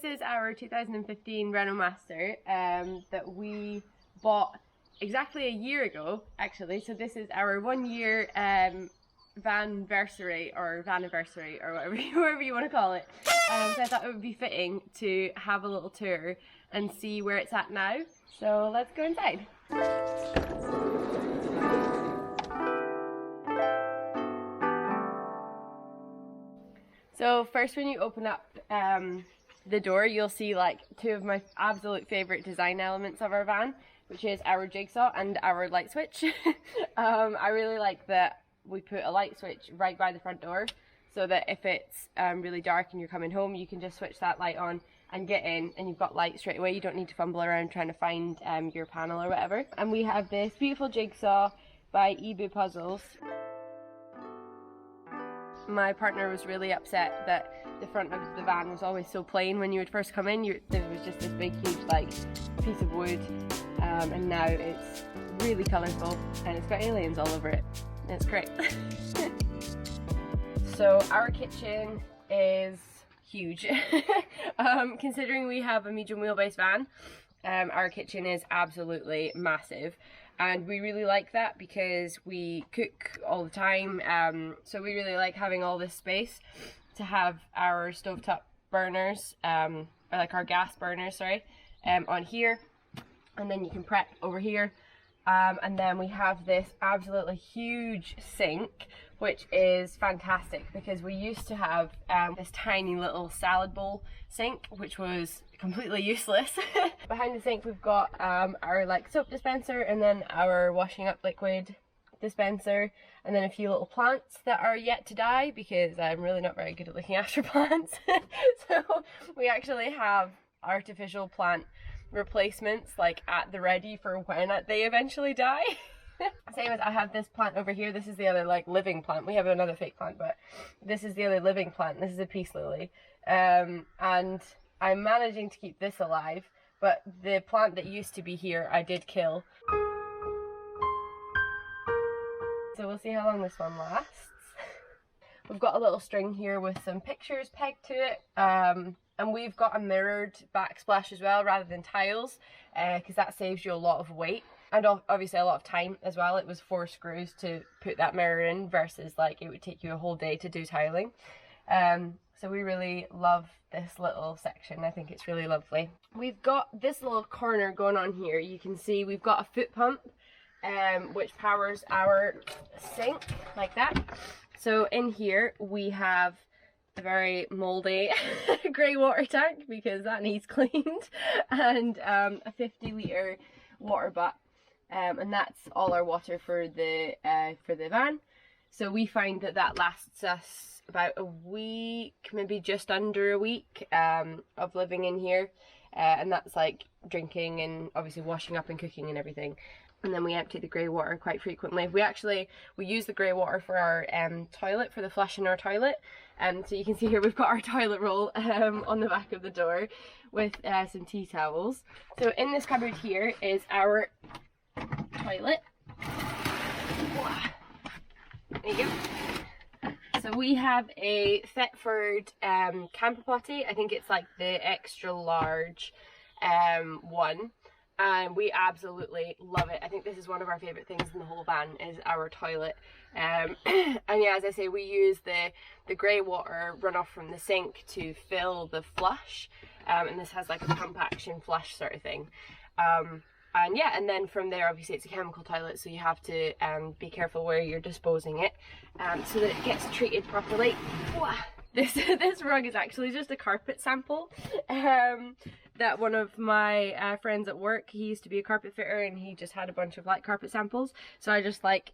is our 2015 Renault Master that we bought exactly a year ago, actually. So this is our 1 year vanversary or whatever you want to call it. So I thought it would be fitting to have a little tour and see where it's at now. So let's go inside. So first, when you open up the door, you'll see like two of my absolute favourite design elements of our van, which is our jigsaw and our light switch. I really like that we put a light switch right by the front door, so that if it's really dark and you're coming home, you can just switch that light on and get in, and you've got light straight away. You don't need to fumble around trying to find your panel or whatever. And we have this beautiful jigsaw by eBay Puzzles. My partner was really upset that the front of the van was always so plain when you would first come in. There was just this big, huge like piece of wood, and now it's really colourful and it's got aliens all over it. It's great. So our kitchen is huge. Considering we have a medium wheelbase van, our kitchen is absolutely massive. And we really like that because we cook all the time, so we really like having all this space to have our stovetop burners, or like our gas burners, sorry, on here, and then you can prep over here. And then we have this absolutely huge sink, which is fantastic because we used to have this tiny little salad bowl sink, which was completely useless. Behind the sink we've got our like soap dispenser, and then our washing up liquid dispenser, and then a few little plants that are yet to die because I'm really not very good at looking after plants. So we actually have artificial plant replacements like at the ready for when they eventually die. Same as I have this plant over here. This is the other like living plant. We have another fake plant, but this is the other living plant. This is a peace lily, and I'm managing to keep this alive, but the plant that used to be here I did kill. So we'll see how long this one lasts. We've got a little string here with some pictures pegged to it, and we've got a mirrored backsplash as well rather than tiles, because that saves you a lot of weight and obviously a lot of time as well. It was 4 screws to put that mirror in versus like it would take you a whole day to do tiling. So we really love this little section. I think it's really lovely. We've got this little corner going on here. You can see we've got a foot pump which powers our sink like that. So in here we have a very mouldy grey water tank because that needs cleaned, and a 50-litre water butt, and that's all our water for the van. So we find that that lasts us about a week, maybe just under a week of living in here, and that's like drinking and obviously washing up and cooking and everything. And then we empty the grey water quite frequently. We use the grey water for our toilet, for the flush in our toilet. So you can see here we've got our toilet roll on the back of the door with some tea towels. So in this cupboard here is our toilet. There you go. So we have a Thetford camper potty. I think it's like the extra large one. And we absolutely love it. I think this is one of our favourite things in the whole van is our toilet. And yeah, as I say, we use the grey water runoff from the sink to fill the flush. And this has like a pump action flush sort of thing. And yeah, and then from there, obviously it's a chemical toilet, so you have to be careful where you're disposing it so that it gets treated properly. This rug is actually just a carpet sample that one of my friends at work, he used to be a carpet fitter and he just had a bunch of like carpet samples, so I just like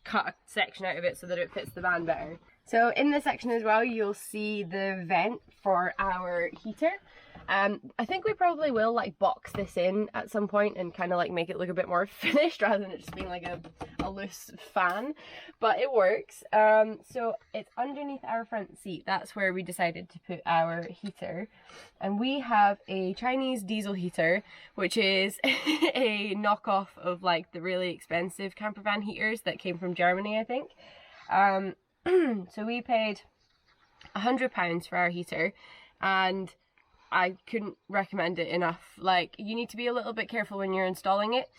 cut a section out of it so that it fits the van better. So in this section as well you'll see the vent for our heater. I think we probably will like box this in at some point and kind of like make it look a bit more finished rather than it just being like a loose fan, but it works. So it's underneath our front seat. That's where we decided to put our heater, and we have a Chinese diesel heater, which is a knockoff of like the really expensive camper van heaters that came from Germany, I think. So we paid £100 for our heater, and I couldn't recommend it enough. Like, you need to be a little bit careful when you're installing it.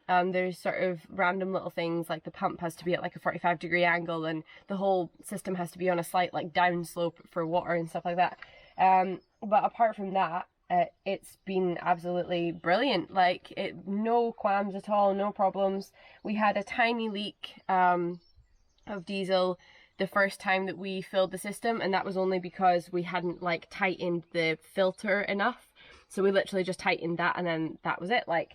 There's sort of random little things, like the pump has to be at like a 45-degree angle, and the whole system has to be on a slight like down slope for water and stuff like that. But apart from that, it's been absolutely brilliant. Like, no qualms at all, no problems. We had a tiny leak of diesel the first time that we filled the system, and that was only because we hadn't like tightened the filter enough. So we literally just tightened that, and then that was it. Like,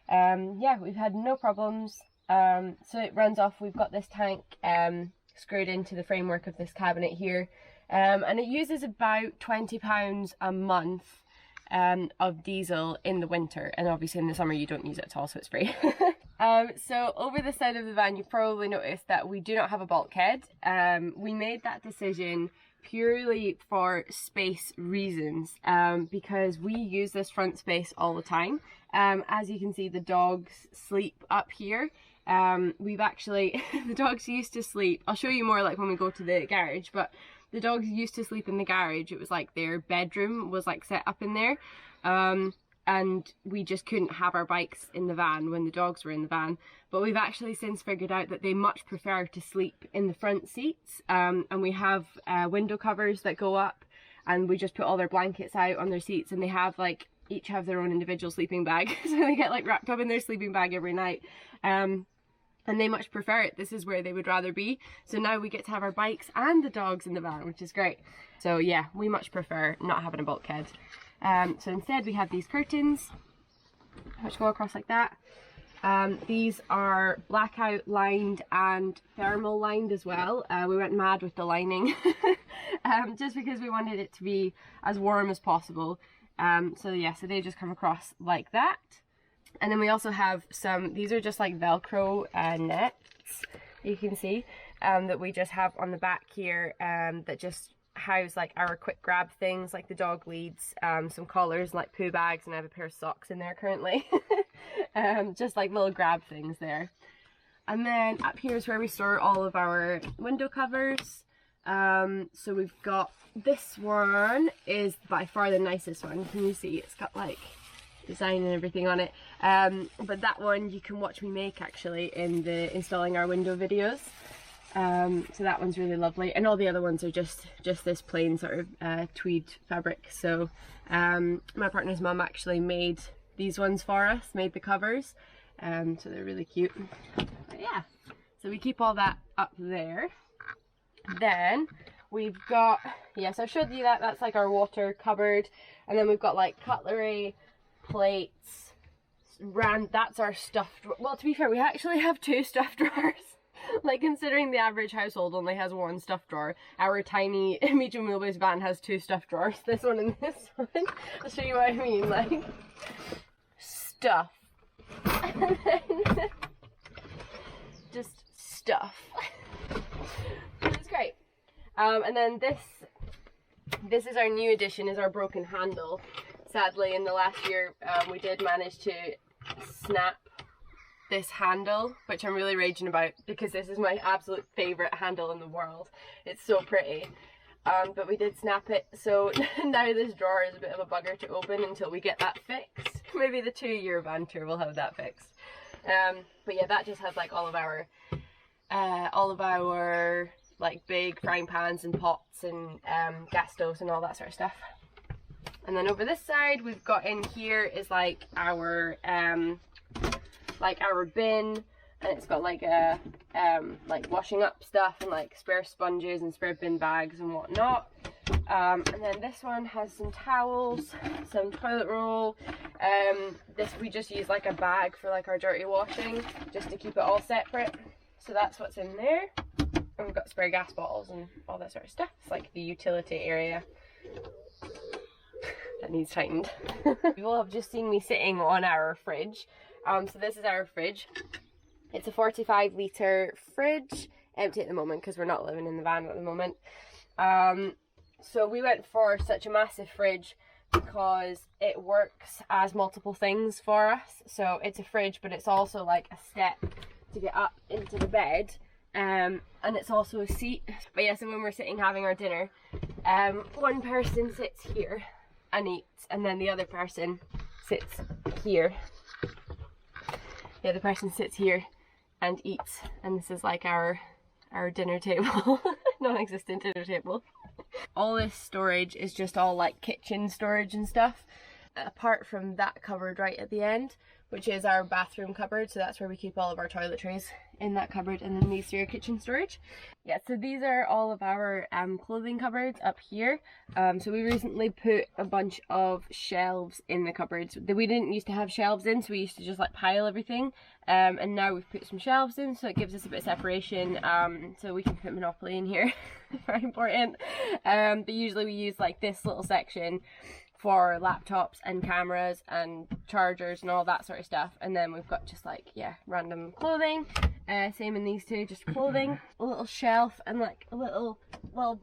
yeah, we've had no problems. So it runs off, we've got this tank screwed into the framework of this cabinet here, and it uses about £20 a month of diesel in the winter, and obviously in the summer you don't use it at all, so it's free. So over the side of the van, you've probably noticed that we do not have a bulkhead. We made that decision purely for space reasons, because we use this front space all the time. As you can see, the dogs sleep up here. We've actually, the dogs used to sleep, I'll show you more like when we go to the garage, but the dogs used to sleep in the garage. It was like their bedroom was like set up in there. And we just couldn't have our bikes in the van when the dogs were in the van. But we've actually since figured out that they much prefer to sleep in the front seats. And we have window covers that go up, and we just put all their blankets out on their seats, and they have like, each have their own individual sleeping bag. So they get like wrapped up in their sleeping bag every night. And they much prefer it. This is where they would rather be. So now we get to have our bikes and the dogs in the van, which is great. So yeah, we much prefer not having a bulkhead. So instead we have these curtains, which go across like that. These are blackout lined and thermal lined as well. We went mad with the lining, just because we wanted it to be as warm as possible. So yeah, so they just come across like that. And then we also have some, these are just like Velcro nets, you can see, that we just have on the back here, that just house like our quick grab things, like the dog leads, some collars, like poo bags, and I have a pair of socks in there currently. Just like little grab things there. And then up here is where we store all of our window covers. So we've got, this one is by far the nicest one. Can you see? It's got like design and everything on it. But that one you can watch me make actually in the installing our window videos. So that one's really lovely, and all the other ones are just this plain sort of tweed fabric. So my partner's mum actually made these ones for us, made the covers, so they're really cute. But yeah, so we keep all that up there. Then we've got, yes, I've showed you that, that's like our water cupboard, and then we've got like cutlery, plates, that's our stuffed, well, to be fair, we actually have 2 stuffed drawers. Like, considering the average household only has 1 stuffed drawer, our tiny medium wheelbase van has 2 stuffed drawers, this one and this one. I'll show you what I mean, like, stuff. And then, just stuff. It's great. And then this is our new addition, is our broken handle. Sadly, in the last year, we did manage to snap this handle, which I'm really raging about because this is my absolute favourite handle in the world. It's so pretty. But we did snap it, so now this drawer is a bit of a bugger to open until we get that fixed. Maybe the 2-year van tour will have that fixed. But yeah, that just has like all of our like big frying pans and pots and gas stoves and all that sort of stuff. And then over this side we've got in here is like our bin, and it's got like a like washing up stuff and like spare sponges and spare bin bags and whatnot. And then this one has some towels, some toilet roll. This we just use like a bag for like our dirty washing, just to keep it all separate. So that's what's in there. And we've got spare gas bottles and all that sort of stuff. It's like the utility area that needs tightened. You will have just seen me sitting on our fridge. So this is our fridge. It's a 45-litre fridge, empty at the moment because we're not living in the van at the moment. So we went for such a massive fridge because it works as multiple things for us. So it's a fridge, but it's also like a step to get up into the bed, and it's also a seat. But yeah, so when we're sitting having our dinner, one person sits here, and eats, and then the other person sits here. The other person sits here and eats, and this is like our dinner table. Non-existent dinner table. All this storage is just all like kitchen storage and stuff, apart from that cupboard right at the end, which is our bathroom cupboard. So that's where we keep all of our toiletries, in that cupboard, and then these three are kitchen storage. Yeah, so these are all of our clothing cupboards up here. So we recently put a bunch of shelves in the cupboards that we didn't used to have shelves in, so we used to just like pile everything, and now we've put some shelves in, so it gives us a bit of separation, so we can put Monopoly in here. Very important. But usually we use like this little section for laptops and cameras and chargers and all that sort of stuff, and then we've got just like, yeah, random clothing. Same in these two, just clothing, a little shelf, and like a little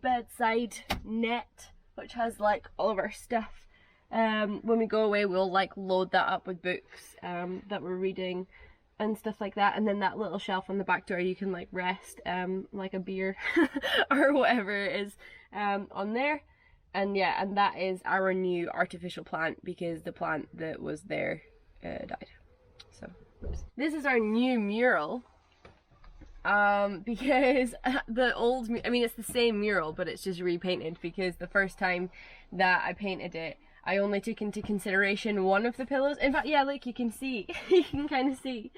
bedside net which has like all of our stuff. When we go away we'll like load that up with books that we're reading and stuff like that, and then that little shelf on the back door you can like rest like a beer or whatever it is on there. And yeah, and that is our new artificial plant because the plant that was there died. So oops. This is our new mural because the old, I mean it's the same mural but it's just repainted, because the first time that I painted it I only took into consideration one of the pillows. In fact, yeah, like you can see, you can kind of see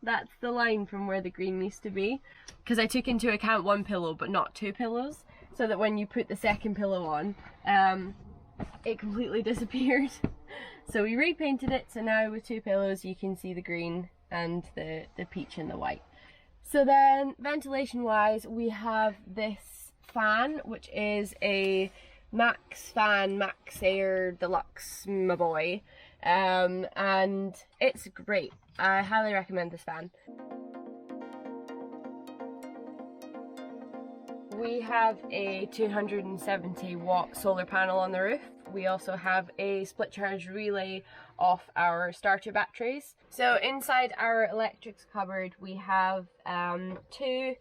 that's the line from where the green used to be, because I took into account one pillow but not two pillows, so that when you put the second pillow on, it completely disappeared. So we repainted it, so now with two pillows you can see the green and the peach and the white. So then ventilation wise we have this fan, which is a Max fan, Max Air Deluxe, my boy, and it's great. I highly recommend this fan. We have a 270 watt solar panel on the roof. We also have a split charge relay off our starter batteries. So inside our electrics cupboard we have two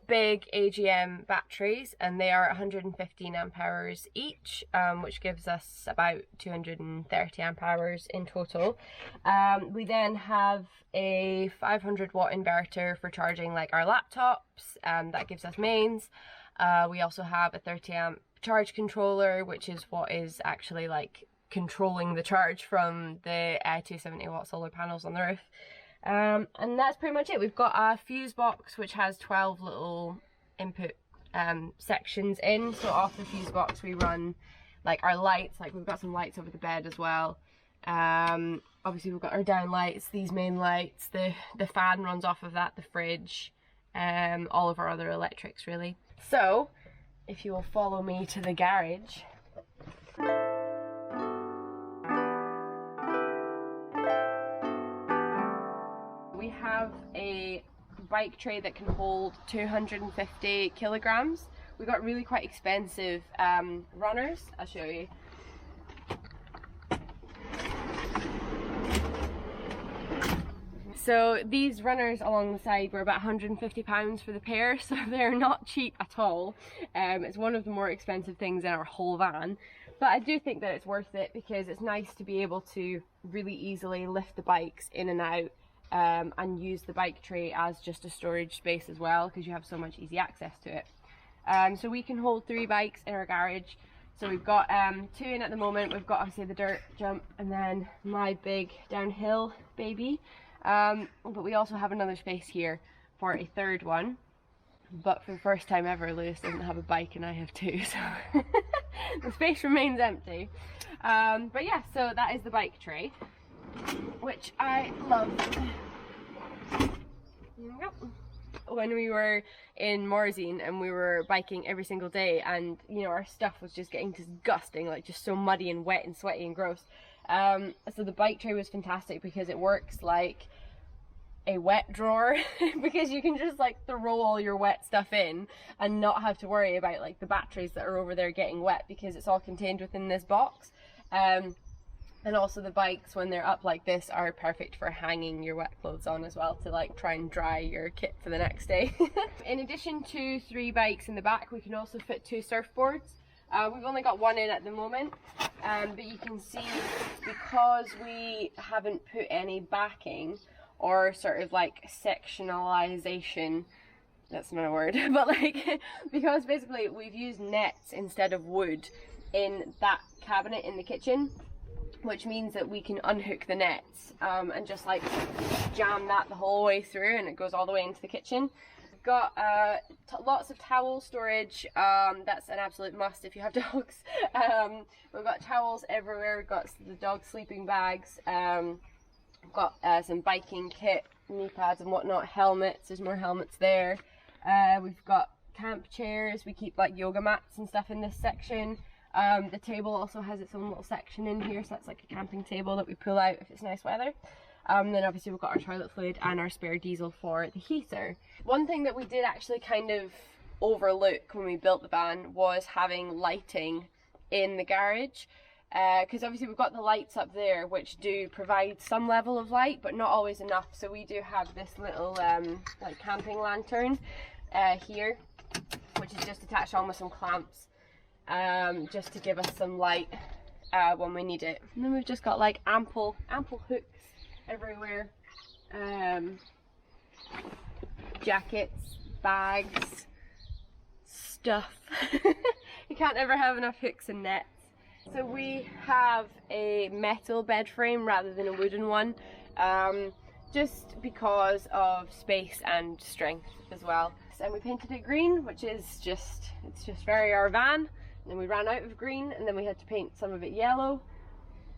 big AGM batteries, and they are 115 amp hours each, which gives us about 230 amp hours in total. We then have a 500 watt inverter for charging like our laptops, that gives us mains. We also have a 30 amp charge controller, which is what is actually like controlling the charge from the 270 watt solar panels on the roof. And that's pretty much it. We've got a fuse box which has 12 little input sections in, so off the fuse box we run like our lights, like we've got some lights over the bed as well. Obviously we've got our down lights, these main lights, the fan runs off of that, the fridge, all of our other electrics really. So if you will follow me to the garage. We have a bike tray that can hold 250 kilograms. We got really quite expensive runners. I'll show you. So these runners along the side were about £150 for the pair, so they're not cheap at all. It's one of the more expensive things in our whole van, but I do think that it's worth it because it's nice to be able to really easily lift the bikes in and out, and use the bike tray as just a storage space as well, because you have so much easy access to it. So we can hold 3 bikes in our garage. So we've got 2 in at the moment. We've got obviously the dirt jump and then my big downhill baby. But we also have another space here for a third one. But for the first time ever, Lewis doesn't have a bike and I have 2, so the space remains empty. But yeah, so that is the bike tray, which I love. When we were in Morzine and we were biking every single day, and you know our stuff was just getting disgusting, like just so muddy and wet and sweaty and gross. So the bike tray was fantastic because it works like a wet drawer because you can just like throw all your wet stuff in and not have to worry about like the batteries that are over there getting wet, because it's all contained within this box. And also the bikes, when they're up like this, are perfect for hanging your wet clothes on as well, to like try and dry your kit for the next day. In addition to 3 bikes in the back, we can also fit 2 surfboards. We've only got one in at the moment, but you can see because we haven't put any backing or sort of like sectionalization, that's not a word, but like because basically we've used nets instead of wood in that cabinet in the kitchen, which means that we can unhook the nets and just like jam that the whole way through, and it goes all the way into the kitchen. We've got lots of towel storage. That's an absolute must if you have dogs. We've got towels everywhere. We've got the dog sleeping bags. We've got some biking kit, knee pads and whatnot, helmets. There's more helmets there. We've got camp chairs. We keep like yoga mats and stuff in this section. The table also has its own little section in here, so that's like a camping table that we pull out if it's nice weather. Then obviously we've got our toilet fluid and our spare diesel for the heater. One thing that we did actually kind of overlook when we built the van was having lighting in the garage, because obviously we've got the lights up there which do provide some level of light but not always enough. So we do have this little like camping lantern here, which is just attached on with some clamps, just to give us some light when we need it. And then we've just got like ample hooks everywhere, jackets, bags, stuff. You can't ever have enough hooks and nets. So we have a metal bed frame rather than a wooden one, just because of space and strength as well. And we painted it green, which is just, it's just very our van. And then we ran out of green, and then we had to paint some of it yellow,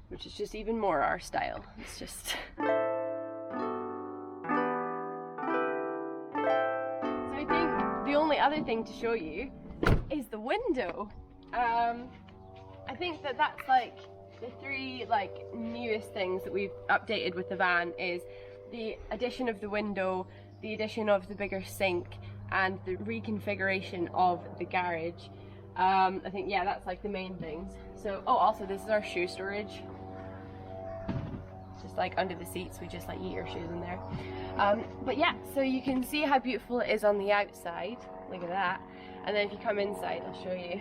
which is just even more our style. It's just... So I think the only other thing to show you is the window. I think that that's like the three like newest things that we've updated with the van is the addition of the window, the addition of the bigger sink, and the reconfiguration of the garage. I think, yeah, that's like the main things. So, oh, also this is our shoe storage. Just like under the seats, we just like eat our shoes in there. But yeah, so you can see how beautiful it is on the outside. Look at that. And then if you come inside, I'll show you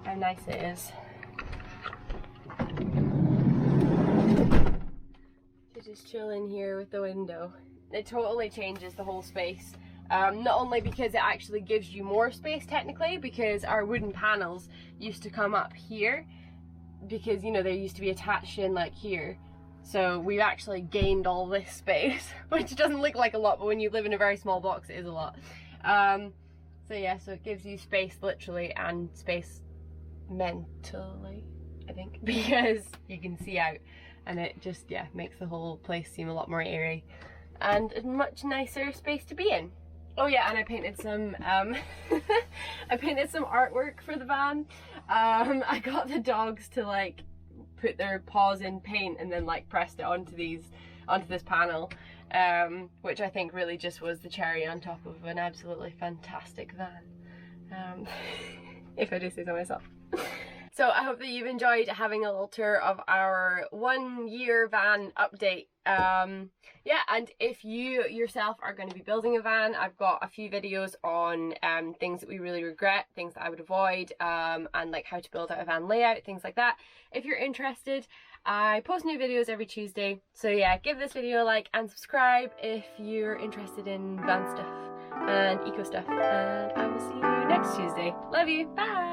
how nice it is. To just chill in here with the window. It totally changes the whole space. Not only because it actually gives you more space technically, because our wooden panels used to come up here, because, you know, they used to be attached in like here. So we've actually gained all this space, which doesn't look like a lot, but when you live in a very small box, it is a lot. So yeah, so it gives you space literally and space mentally, I think, because you can see out, and it just, yeah, makes the whole place seem a lot more airy and a much nicer space to be in. Oh yeah, and I painted some I painted some artwork for the van. I got the dogs to like put their paws in paint and then like pressed it onto this panel, which I think really just was the cherry on top of an absolutely fantastic van, if I do say so myself. So I hope that you've enjoyed having a little tour of our 1 year van update. Yeah, and if you yourself are going to be building a van, I've got a few videos on things that we really regret, things that I would avoid, and like how to build out a van layout, things like that. If you're interested, I post new videos every Tuesday. So yeah, give this video a like and subscribe if you're interested in van stuff and eco stuff. And I will see you next Tuesday. Love you, bye!